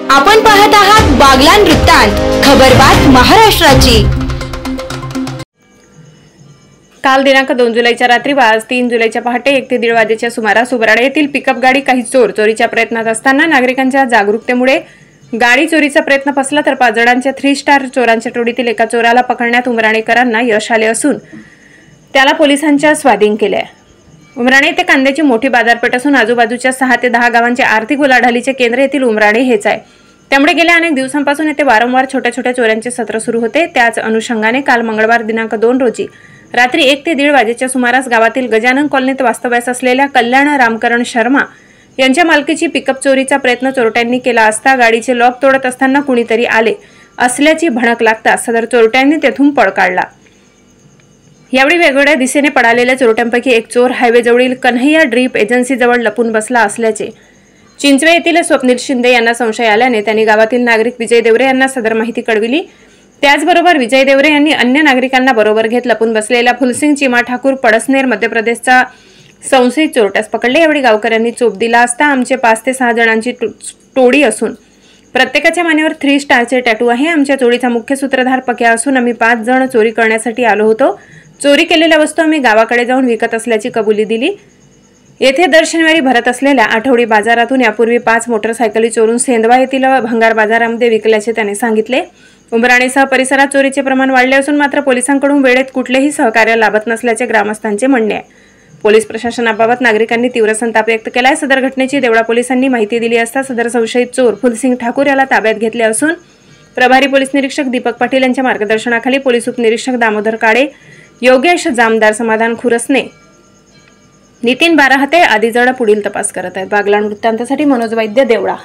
आपण पाहत आहात बागलाण वृत्तांत, खबरबात महाराष्ट्राची। काल दिनांक 2 जुलैच्या रात्री व आज 3 जुलैच्या पहाटे 1 ते 1:30 वाजेच्या सुमारास उमराणे येथील पिकअप गाडी काही चोर चोरीच्या प्रयत्नात असताना नागरिकांच्या जागरूकतेमुळे गाडी चोरीचा प्रयत्न फसला तर 5 जणांच्या 3 स्टार चोरांच्या टोळीतील एका चोराला पकडण्यात उमराणेकरांना यश आले असून त्याला पोलिसांच्या स्वाधीन केले आहे। उमराणे येथे कांद्याची मोठी बाजारपेठ असून आजूबाजूच्या 6 ते 10 गावांचे आर्थिक उलाढालीचे केंद्र येथील उमराणे हेच आहे। त्यामुळे गेल्या अनेक दिवसांपासून येथे वारंवार छोट्या छोट्या चोऱ्यांचे सत्र सुरू होते। त्याच अनुषंगाने काल मंगळवार दिनांक 2 रोजी रात्री 1 ते 1:30 वाजेच्या सुमारास गावातील गजानन कॉलनीत वास्तव्यास असलेल्या कल्याण रामकरण शर्मा यांच्या मालकीची पिकअप चोरीचा प्रयत्न चोरट्यांनी केला असता गाडीचे लॉक तोडत असताना कुणीतरी आले असल्याची भणक लागताच सदर चोरट्यांनी तेथून पळ काढला। यावेळी वेगवेगळ्या दिशेने पळालेल्या चोरट्यांपैकी एक चोर हायवेजवळील कन्हैया ड्रीप एजन्सीजवळ लपून बसला असल्याचे चिंचवे येथील स्वप्नील शिंदे यांना संशय आल्याने त्यांनी गावातील नागरिक विजय देवरे यांना सदर माहिती कळविली। त्याचबरोबर विजय देवरे यांनी अन्य नागरिकांना बरोबर घेत लपून बसलेला फुलसिंग चिमा ठाकूर पडसनेर मध्य प्रदेशचा संशयित चोरट्यास पकडले। यावेळी गावकऱ्यांनी चोप दिला असता आमचे 5 ते 6 जणांची टोळी असून प्रत्येकाच्या मानेवर 3 स्टारचे टॅटू आहे। आमच्या चोरीचा मुख्य सूत्रधार पक्या असून आम्ही 5 जण चोरी करण्यासाठी आलो होतो। चोरी केलेल्या वस्तू आम्ही गावाकडे जाऊन विकत असल्याची कबुली दिली। येथे दर शनिवारी भरत असलेल्या आठवडी बाजारातून यापूर्वी 5 मोटरसायकली चोरून सेंदवा येथील भंगार बाजारामध्ये विकल्याचे त्यांनी सांगितले। उमराणेसह परिसरात चोरीचे प्रमाण वाढले असून मात्र पोलिसांकडून वेळेत कुठलेही सहकार्य लाभत नसल्याचे ग्रामस्थांचे म्हणणे आहे। पोलीस प्रशासनाबाबत नागरिकांनी तीव्र संताप व्यक्त केला आहे। सदर घटनेची देवळा पोलिसांनी माहिती दिली असता सदर संशयित चोर फुलसिंग ठाकूर याला ताब्यात घेतले असून प्रभारी पोलीस निरीक्षक दीपक पाटील यांच्या मार्गदर्शनाखाली पोलीस उपनिरीक्षक दामोदर काळे, योगेश जामदार, समाधान खुरसने, नितीन बाराहते आदी जण पुढील तपास करत आहेत। बागलाण वृत्तांतासाठी मनोज वैद्य, देवळा।